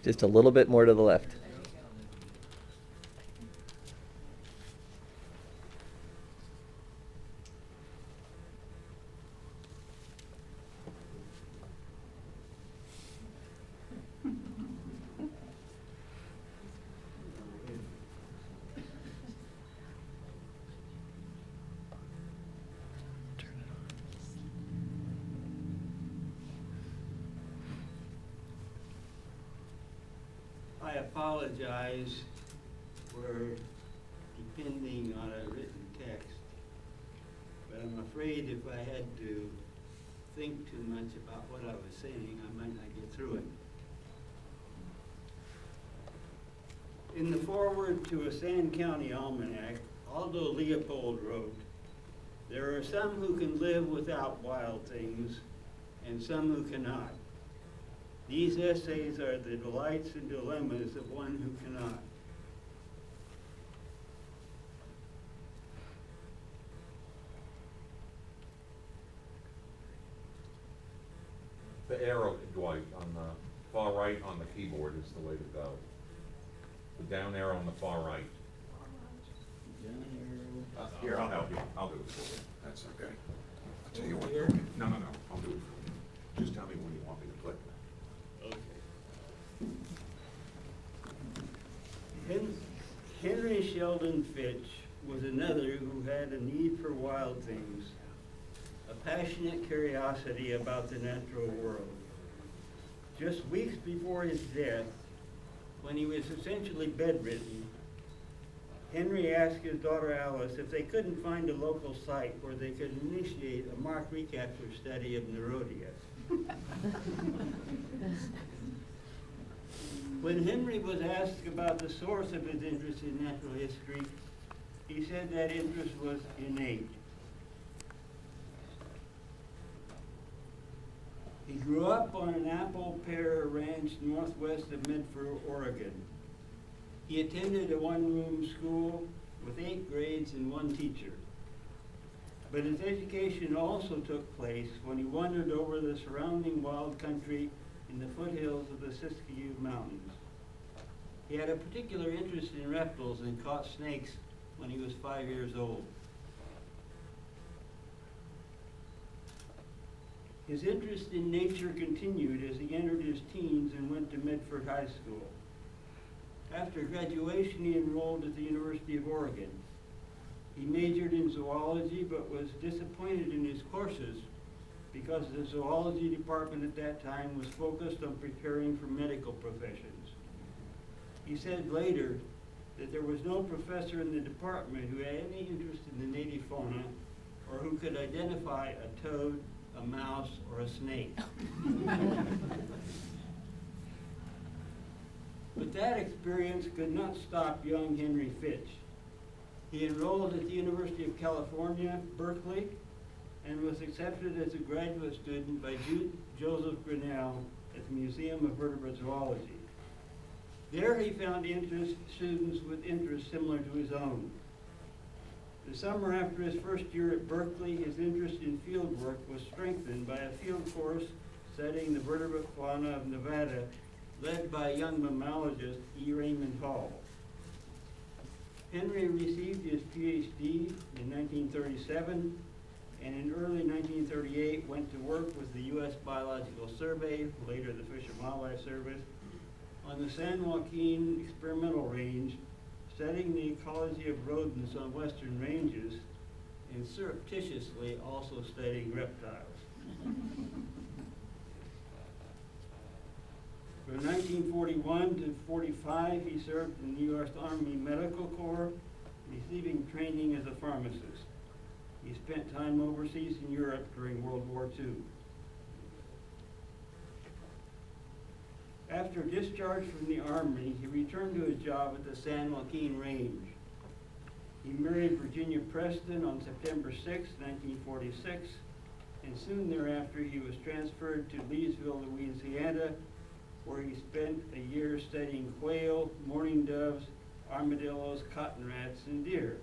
Just a little bit more to the left. I apologize for depending on a written text, but I'm afraid if I had to think too much about what I was saying, I might not get through it. In the foreword to a Sand County Almanac, Aldo Leopold wrote, "There are some who can live without wild things, and some who cannot. These essays are the delights and dilemmas of one who cannot." The arrow, Dwight, on the far right on the keyboard is the way to go. The down arrow on the far right. Here, I'll help you. I'll do it for you. That's okay. I'll tell you what. Here? No, I'll do it for you. Just tell me when you want me to click. Okay. Henry Sheldon Fitch was another who had a need for wild things, a passionate curiosity about the natural world. Just weeks before his death, when he was essentially bedridden, Henry asked his daughter Alice if they couldn't find a local site where they could initiate a mark recapture study of Neurodia. When Henry was asked about the source of his interest in natural history, he said that interest was innate. He grew up on an apple pear ranch northwest of Medford, Oregon. He attended a one-room school with 8 grades and 1 teacher. But his education also took place when he wandered over the surrounding wild country in the foothills of the Siskiyou Mountains. He had a particular interest in reptiles and caught snakes when he was 5 years old. His interest in nature continued as he entered his teens and went to Medford High School. After graduation, he enrolled at the University of Oregon. He majored in zoology but was disappointed in his courses because the zoology department at that time was focused on preparing for medical professions. He said later that there was no professor in the department who had any interest in the native fauna or who could identify a toad, a mouse, or a snake. But that experience could not stop young Henry Fitch. He enrolled at the University of California, Berkeley, and was accepted as a graduate student by Joseph Grinnell at the Museum of Vertebrate Zoology. There he found students with interests similar to his own. The summer after his first year at Berkeley, his interest in field work was strengthened by a field course studying the vertebrate fauna of Nevada, led by young mammologist E. Raymond Hall. Henry received his PhD in 1937, and in early 1938 went to work with the U.S. Biological Survey, later the Fish and Wildlife Service, on the San Joaquin Experimental Range, studying the ecology of rodents on western ranges, and surreptitiously also studying reptiles. From 1941 to 45, he served in the U.S. Army Medical Corps, receiving training as a pharmacist. He spent time overseas in Europe during World War II. After discharge from the Army, he returned to his job at the San Joaquin Range. He married Virginia Preston on September 6, 1946, and soon thereafter he was transferred to Leesville, Louisiana, where he spent a year studying quail, mourning doves, armadillos, cotton rats, and deer.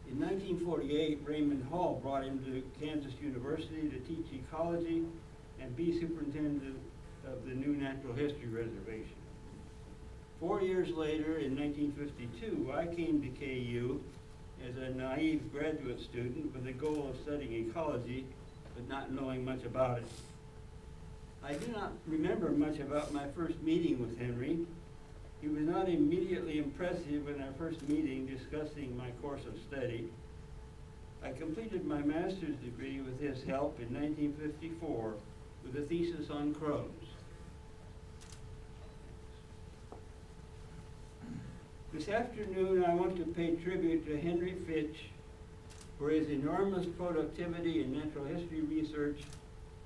In 1948, Raymond Hall brought him to Kansas University to teach ecology and be superintendent of the new Natural History Reservation. 4 years later, in 1952, I came to KU as a naive graduate student with the goal of studying ecology, but not knowing much about it. I do not remember much about my first meeting with Henry. He was not immediately impressive in our first meeting discussing my course of study. I completed my master's degree with his help in 1954 with a thesis on crows. This afternoon, I want to pay tribute to Henry Fitch for his enormous productivity in natural history research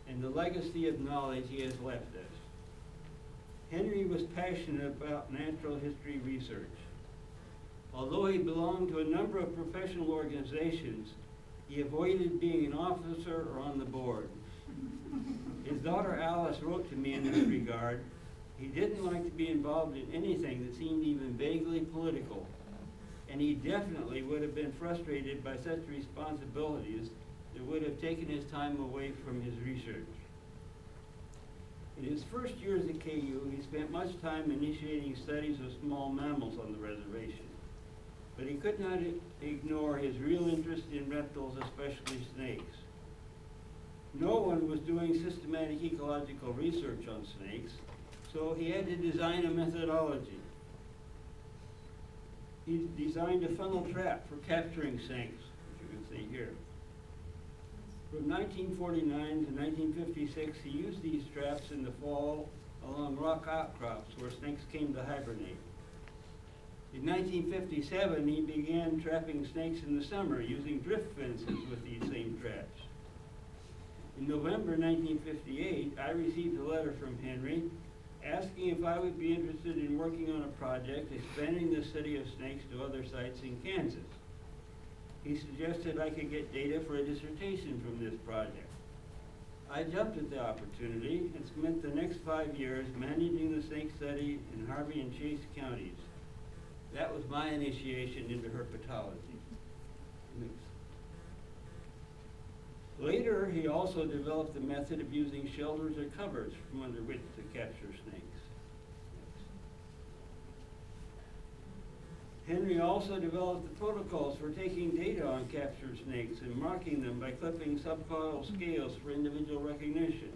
and the legacy of knowledge he has left us. Henry was passionate about natural history research. Although he belonged to a number of professional organizations, he avoided being an officer or on the board. His daughter Alice wrote to me in this regard. He didn't like to be involved in anything that seemed even vaguely political, and he definitely would have been frustrated by such responsibilities that would have taken his time away from his research. In his first years at KU, he spent much time initiating studies of small mammals on the reservation, but he could not ignore his real interest in reptiles, especially snakes. No one was doing systematic ecological research on snakes, so he had to design a methodology. He designed a funnel trap for capturing snakes, which you can see here. From 1949 to 1956, he used these traps in the fall along rock outcrops where snakes came to hibernate. In 1957, he began trapping snakes in the summer using drift fences with these same traps. In November 1958, I received a letter from Henry asking if I would be interested in working on a project expanding the study of snakes to other sites in Kansas. He suggested I could get data for a dissertation from this project. I jumped at the opportunity and spent the next 5 years managing the snake study in Harvey and Chase counties. That was my initiation into herpetology. Later, he also developed the method of using shelters or covers from under which to capture snakes. Henry also developed the protocols for taking data on captured snakes and marking them by clipping subcaudal scales for individual recognition.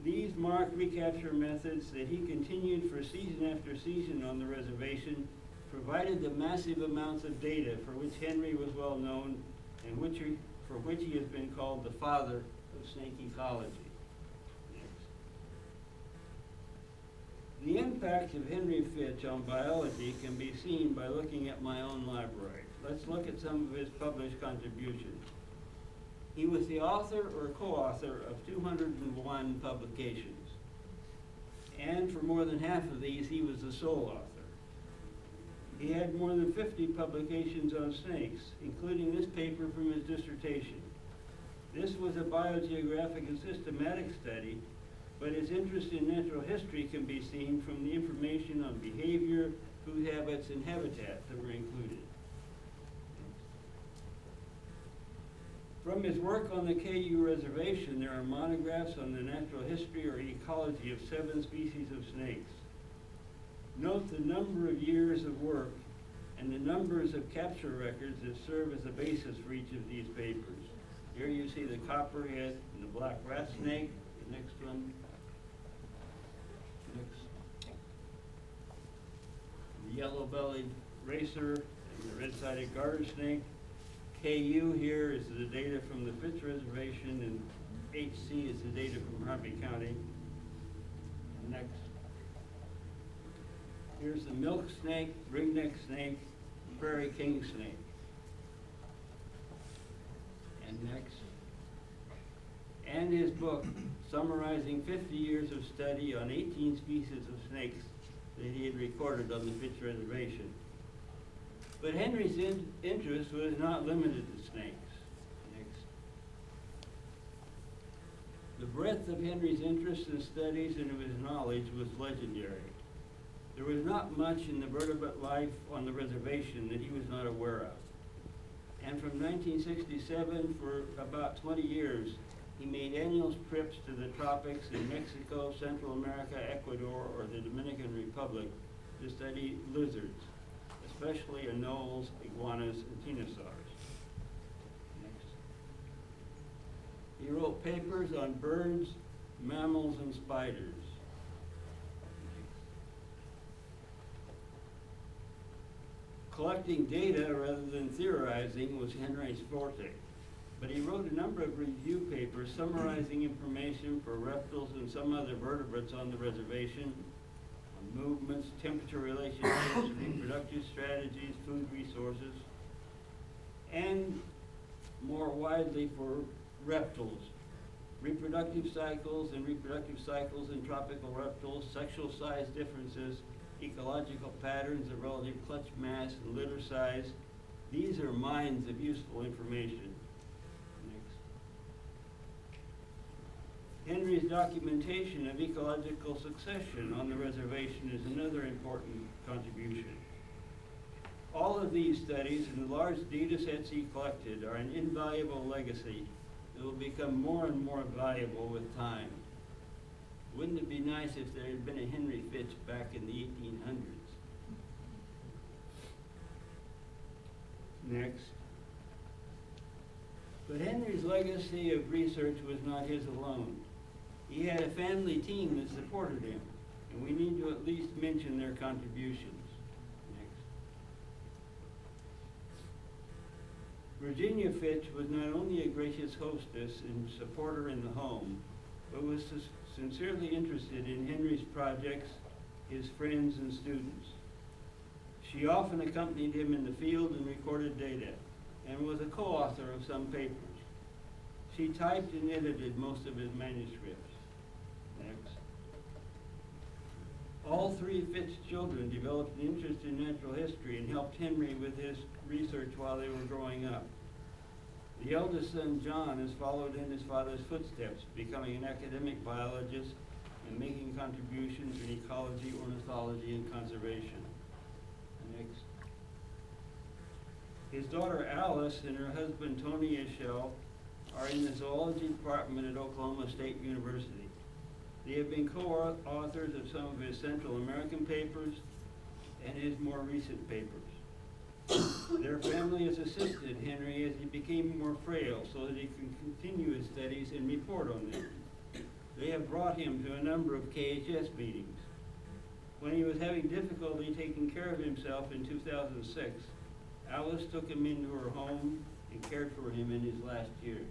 These mark recapture methods that he continued for season after season on the reservation provided the massive amounts of data for which Henry was well known and for which he has been called the father of snake ecology. The impact of Henry Fitch on biology can be seen by looking at my own library. Let's look at some of his published contributions. He was the author or co-author of 201 publications. And for more than half of these, he was the sole author. He had more than 50 publications on snakes, including this paper from his dissertation. This was a biogeographic and systematic study, but his interest in natural history can be seen from the information on behavior, food habits, and habitat that were included. From his work on the KU reservation, there are monographs on the natural history or ecology of 7 species of snakes. Note the number of years of work and the numbers of capture records that serve as the basis for each of these papers. Here you see the copperhead and the black rat snake. The next one. Next. The yellow-bellied racer and the red-sided garter snake. KU here is the data from the Fitch Reservation, and HC is the data from Harvey County. Next. Here's the milk snake, ringneck snake, Prairie King snake. And next. And his book, summarizing 50 years of study on 18 species of snakes that he had recorded on the Fitch Reservation. But Henry's interest was not limited to snakes. Next. The breadth of Henry's interest in studies and of his knowledge was legendary. There was not much in the vertebrate life on the reservation that he was not aware of. And from 1967, for about 20 years, He made annual trips to the tropics in Mexico, Central America, Ecuador, or the Dominican Republic to study lizards, especially anoles, iguanas, and pterosaurs. Next. He wrote papers on birds, mammals, and spiders. Collecting data rather than theorizing was Henry's forte, but he wrote a number of review papers summarizing information for reptiles and some other vertebrates on the reservation, on movements, temperature relationships, reproductive strategies, food resources, and more widely for reptiles, reproductive cycles in tropical reptiles, sexual size differences, ecological patterns of relative clutch mass and litter size. These are mines of useful information. Next. Henry's documentation of ecological succession on the reservation is another important contribution. All of these studies and the large data sets he collected are an invaluable legacy that will become more and more valuable with time. Wouldn't it be nice if there had been a Henry Fitch back in the 1800s? Next. But Henry's legacy of research was not his alone. He had a family team that supported him, and we need to at least mention their contributions. Next. Virginia Fitch was not only a gracious hostess and supporter in the home, but was sincerely interested in Henry's projects, his friends, and students. She often accompanied him in the field and recorded data, and was a co-author of some papers. She typed and edited most of his manuscripts. Next. All three Fitch children developed an interest in natural history and helped Henry with his research while they were growing up. The eldest son, John, has followed in his father's footsteps, becoming an academic biologist and making contributions in ecology, ornithology, and conservation. Next. His daughter, Alice, and her husband, Tony Eschel, are in the zoology department at Oklahoma State University. They have been co-authors of some of his Central American papers and his more recent papers. Their family has assisted Henry as he became more frail so that he can continue his studies and report on them. They have brought him to a number of KHS meetings. When he was having difficulty taking care of himself in 2006, Alice took him into her home and cared for him in his last years.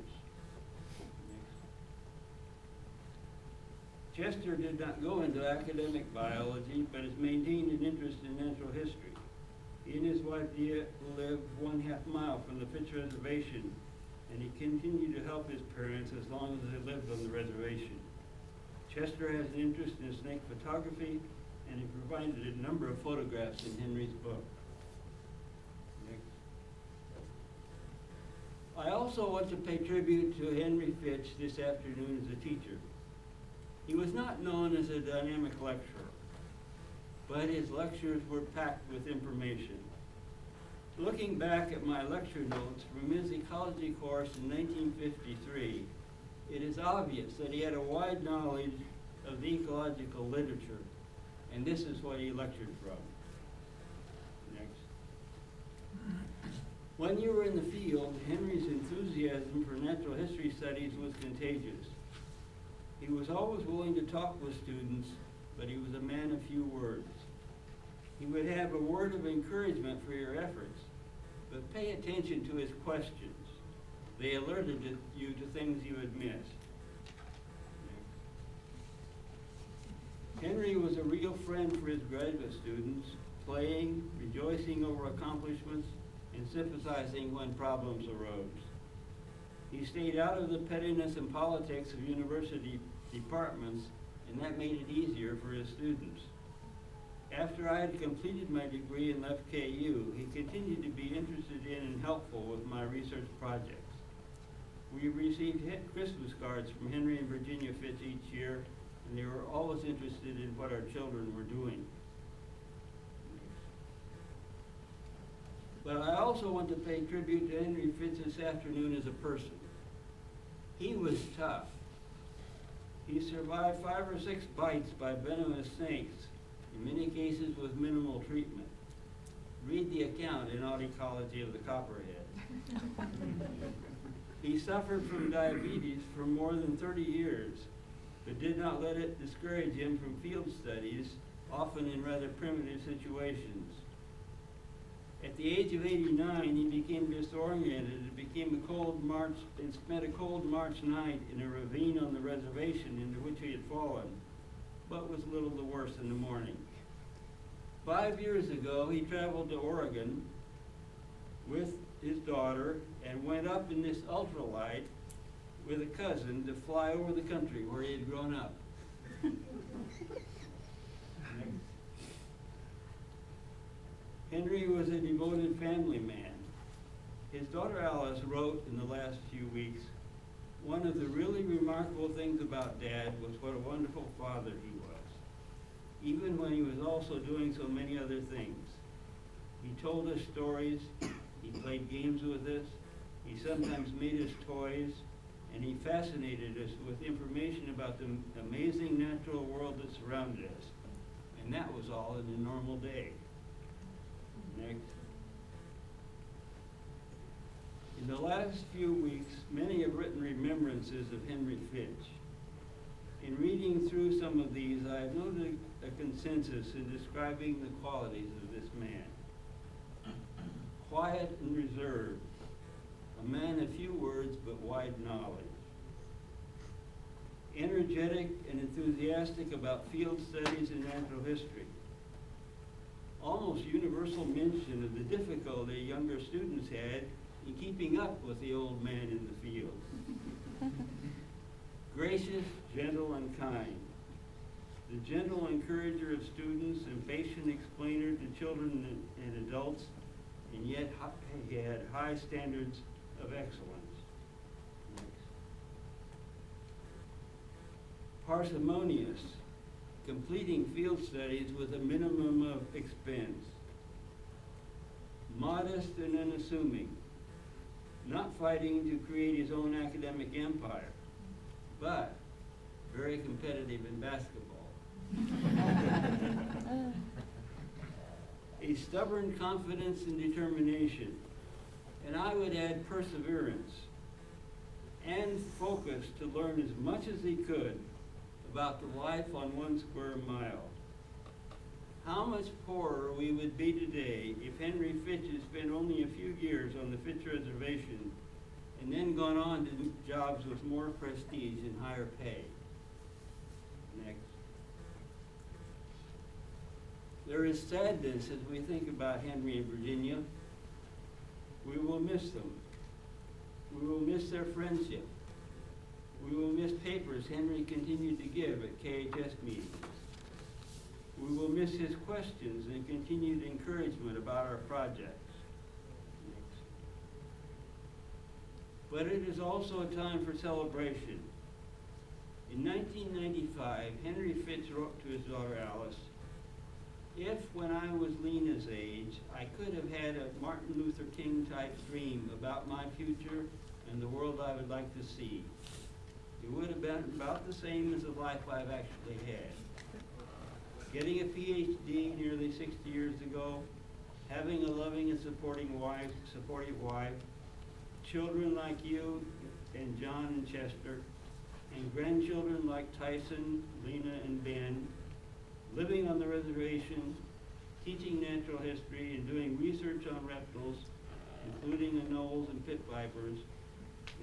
Next. Chester did not go into academic biology, but has maintained an interest in natural history. He and his wife Dia live 1/2 mile from the Fitch Reservation, and he continued to help his parents as long as they lived on the reservation. Chester has an interest in snake photography, and he provided a number of photographs in Henry's book. Next. I also want to pay tribute to Henry Fitch this afternoon as a teacher. He was not known as a dynamic lecturer, but his lectures were packed with information. Looking back at my lecture notes from his ecology course in 1953, it is obvious that he had a wide knowledge of the ecological literature, and this is what he lectured from. Next. When you were in the field, Henry's enthusiasm for natural history studies was contagious. He was always willing to talk with students, but he was a man of few words. He would have a word of encouragement for your efforts, but pay attention to his questions. They alerted you to things you had missed. Henry was a real friend for his graduate students, playing, rejoicing over accomplishments, and sympathizing when problems arose. He stayed out of the pettiness and politics of university departments, and that made it easier for his students. After I had completed my degree and left KU, he continued to be interested in and helpful with my research projects. We received Christmas cards from Henry and Virginia Fitch each year, and they were always interested in what our children were doing. But I also want to pay tribute to Henry Fitch this afternoon as a person. He was tough. He survived 5 or 6 bites by venomous snakes, in many cases with minimal treatment. Read the account in Ecology of the Copperhead. He suffered from diabetes for more than 30 years, but did not let it discourage him from field studies, often in rather primitive situations. At the age of 89, he became disoriented and spent a cold March night in a ravine on the reservation into which he had fallen, but was little the worse in the morning. 5 years ago, he traveled to Oregon with his daughter and went up in this ultralight with a cousin to fly over the country where he had grown up. Henry was a devoted family man. His daughter Alice wrote in the last few weeks, "One of the really remarkable things about Dad was what a wonderful father he was, even when he was also doing so many other things. He told us stories, he played games with us, he sometimes made us toys, and he fascinated us with information about the amazing natural world that surrounded us. And that was all in a normal day." Next. In the last few weeks, many have written remembrances of Henry Fitch. In reading through some of these, I have noted a consensus in describing the qualities of this man. Quiet and reserved, a man of few words but wide knowledge. Energetic and enthusiastic about field studies and natural history. Almost universal mention of the difficulty younger students had in keeping up with the old man in the field. Gracious, gentle, and kind. The gentle encourager of students and patient explainer to children and adults, and yet he had high standards of excellence. Next. Parsimonious, completing field studies with a minimum of expense. Modest and unassuming, not fighting to create his own academic empire, but very competitive in basketball. A stubborn confidence and determination, and I would add perseverance, and focus to learn as much as he could about the life on 1 square mile. How much poorer we would be today if Henry Fitch had spent only a few years on the Fitch Reservation and then gone on to do jobs with more prestige and higher pay. Next. There is sadness as we think about Henry and Virginia. We will miss them. We will miss their friendship. We will miss papers Henry continued to give at KHS meetings. We will miss his questions and continued encouragement about our projects. Next. But it is also a time for celebration. In 1995, Henry Fitch wrote to his daughter Alice, "If, when I was Lena's age, I could have had a Martin Luther King type dream about my future and the world I would like to see, it would have been about the same as the life I've actually had. Getting a PhD nearly 60 years ago, having a loving and supportive wife, children like you and John and Chester, and grandchildren like Tyson, Lena, and Ben, living on the reservation, teaching natural history, and doing research on reptiles, including anoles and pit vipers,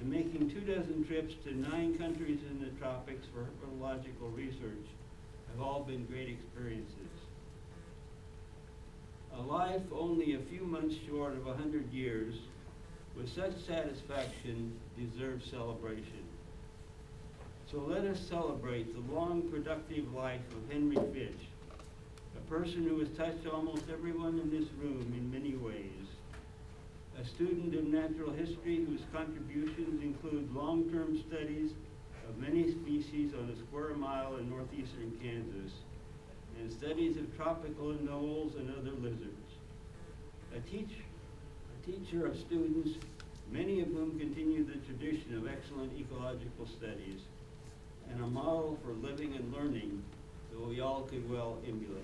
and making 24 trips to 9 countries in the tropics for herpetological research have all been great experiences. A life only a few months short of 100 years with such satisfaction deserves celebration. So let us celebrate the long, productive life of Henry Fitch, a person who has touched almost everyone in this room in many ways, a student of natural history whose contributions include long-term studies of many species on a square mile in northeastern Kansas, and studies of tropical anoles and other lizards. A teacher of students many of whom continue the tradition of excellent ecological studies and a model for living and learning that we all could well emulate.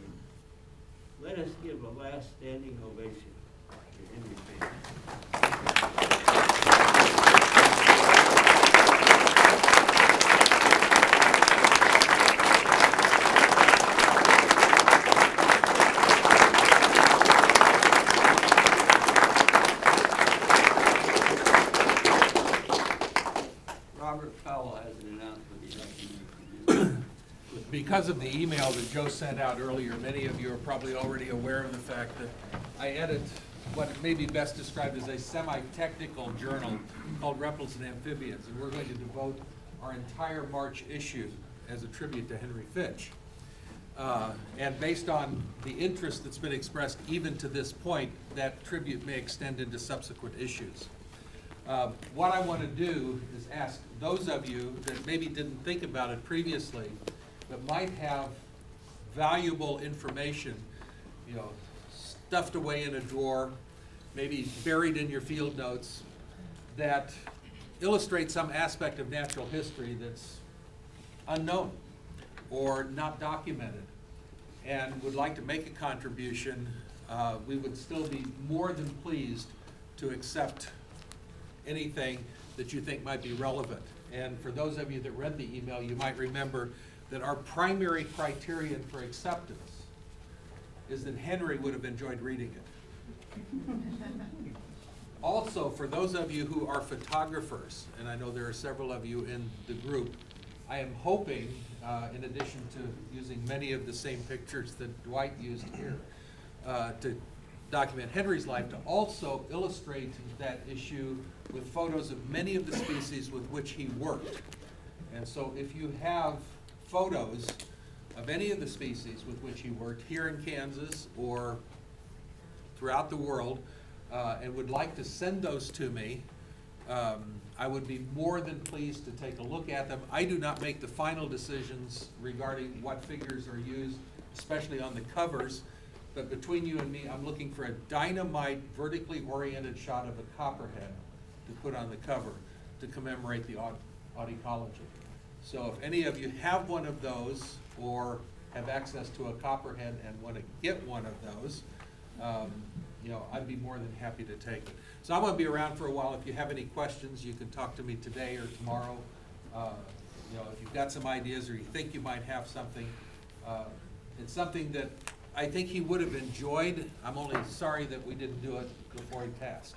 Let us give a last standing ovation to Henry Fitch. Because of the email that Joe sent out earlier, many of you are probably already aware of the fact that I edit what may be best described as a semi-technical journal called Reptiles and Amphibians, and we're going to devote our entire March issue as a tribute to Henry Fitch. And based on the interest that's been expressed even to this point, that tribute may extend into subsequent issues. What I want to do is ask those of you that maybe didn't think about it previously, that might have valuable information, you know, stuffed away in a drawer, maybe buried in your field notes, that illustrate some aspect of natural history that's unknown or not documented, and would like to make a contribution, we would still be more than pleased to accept anything that you think might be relevant. And for those of you that read the email, you might remember that our primary criterion for acceptance is that Henry would have enjoyed reading it. Also, for those of you who are photographers, and I know there are several of you in the group, I am hoping, in addition to using many of the same pictures that Dwight used here, to document Henry's life, to also illustrate that issue with photos of many of the species with which he worked. And so if you have photos of any of the species with which he worked here in Kansas or throughout the world, and would like to send those to me, I would be more than pleased to take a look at them. I do not make the final decisions regarding what figures are used, especially on the covers, but between you and me, I'm looking for a dynamite, vertically oriented shot of a copperhead to put on the cover to commemorate the audicology. So if any of you have one of those or have access to a copperhead and want to get one of those, you know, I'd be more than happy to take it. So I'm going to be around for a while. If you have any questions, you can talk to me today or tomorrow. You know, if you've got some ideas or you think you might have something, it's something that I think he would have enjoyed. I'm only sorry that we didn't do it before he passed.